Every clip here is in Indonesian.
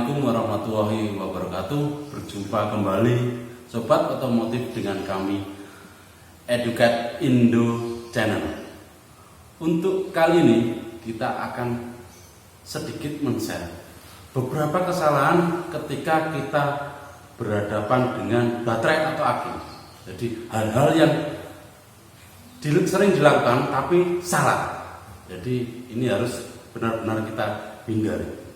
Assalamualaikum warahmatullahi wabarakatuh. Berjumpa kembali Sobat Otomotif dengan kami Educate Indo Channel. Untuk kali ini kita akan sedikit men-share beberapa kesalahan ketika kita berhadapan dengan baterai atau aki. Jadi hal-hal yang sering dilakukan tapi salah. Jadi ini harus benar-benar kita hindari.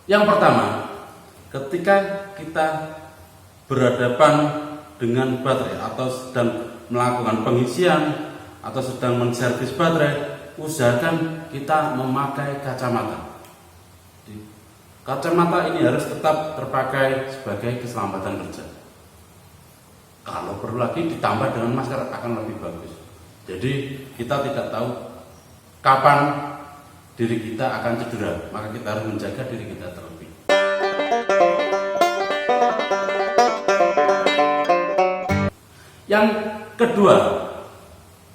Yang pertama, ketika kita berhadapan dengan baterai atau sedang melakukan pengisian atau sedang menservis baterai, usahakan kita memakai kacamata. Kacamata ini harus tetap terpakai sebagai keselamatan kerja. Kalau perlu lagi ditambah dengan masker akan lebih bagus. Jadi kita tidak tahu kapan diri kita akan cedera, maka kita harus menjaga diri kita terlebih. Yang kedua,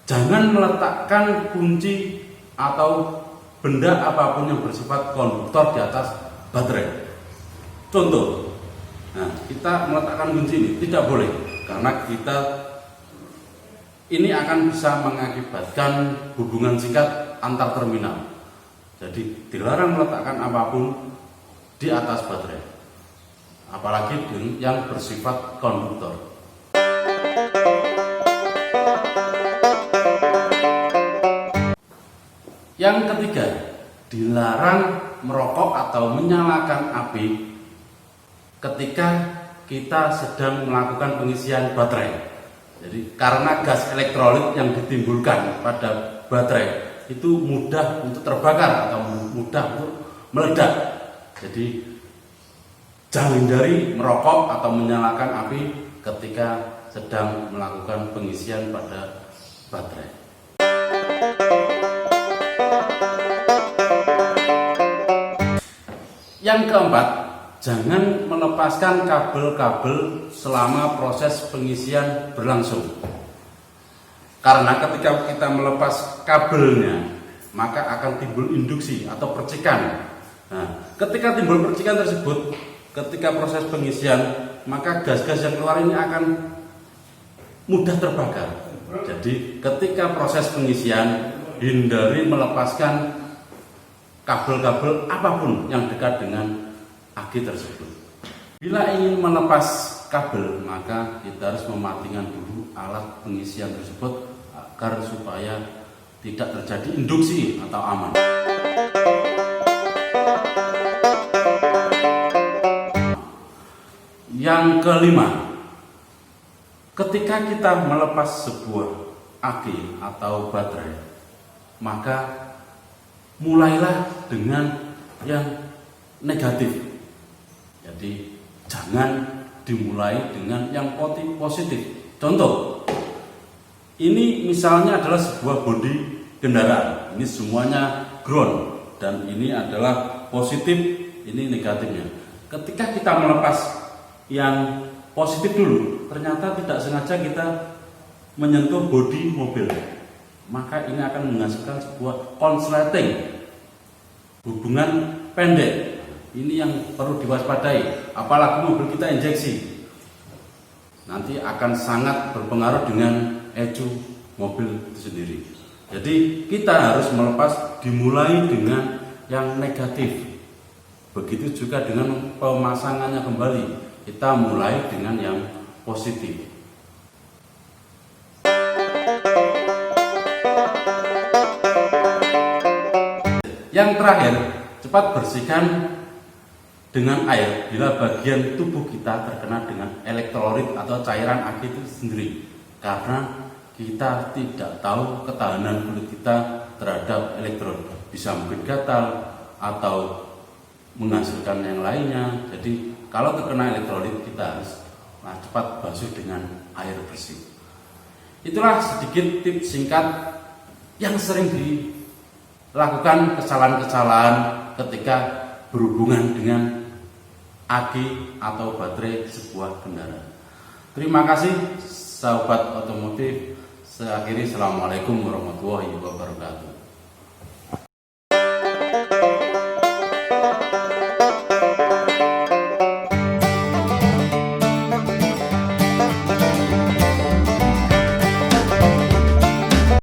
jangan meletakkan kunci atau benda apapun yang bersifat konduktor di atas baterai. Contoh, kita meletakkan kunci ini tidak boleh, karena kita ini akan bisa mengakibatkan hubungan singkat antar terminal. Jadi dilarang meletakkan apapun di atas baterai, apalagi yang bersifat konduktor. Yang ketiga, dilarang merokok atau menyalakan api ketika kita sedang melakukan pengisian baterai. Jadi karena gas elektrolit yang ditimbulkan pada baterai itu mudah untuk terbakar atau mudah untuk meledak. Jadi jangan hindari merokok atau menyalakan api ketika sedang melakukan pengisian pada baterai. Yang keempat, jangan melepaskan kabel-kabel selama proses pengisian berlangsung. Karena ketika kita melepas kabelnya, maka akan timbul induksi atau percikan. Ketika timbul percikan tersebut, ketika proses pengisian, maka gas-gas yang keluar ini akan mudah terbakar. Jadi ketika proses pengisian, hindari melepaskan kabel-kabel apapun yang dekat dengan aki tersebut. Bila ingin melepas kabel, maka kita harus mematikan dulu alat pengisian tersebut agar supaya tidak terjadi induksi atau aman. Yang kelima, ketika kita melepas sebuah aki atau baterai, maka mulailah dengan yang negatif. Jadi jangan dimulai dengan yang positif. Contoh, ini misalnya adalah sebuah bodi kendaraan. Ini semuanya ground dan ini adalah positif, ini negatifnya. Ketika kita melepas yang positif dulu, ternyata tidak sengaja kita menyentuh bodi mobil, maka ini akan menghasilkan sebuah konsleting, hubungan pendek. Ini yang perlu diwaspadai, apalagi mobil kita injeksi, nanti akan sangat berpengaruh dengan ecu mobil itu sendiri. Jadi kita harus melepas dimulai dengan yang negatif. Begitu juga dengan pemasangannya kembali, kita mulai dengan yang positif. Yang terakhir, cepat bersihkan dengan air bila bagian tubuh kita terkena dengan elektrolit atau cairan aki itu sendiri, karena kita tidak tahu ketahanan kulit kita terhadap elektrolit, bisa mungkin gatal atau menghasilkan yang lainnya. Jadi kalau terkena elektrolit, kita harus cepat basuh dengan air bersih. Itulah sedikit tips singkat yang sering dilakukan kesalahan-kesalahan ketika berhubungan dengan aki atau baterai sebuah kendaraan. Terima kasih sahabat otomotif. Saya akhiri, assalamualaikum warahmatullahi wabarakatuh.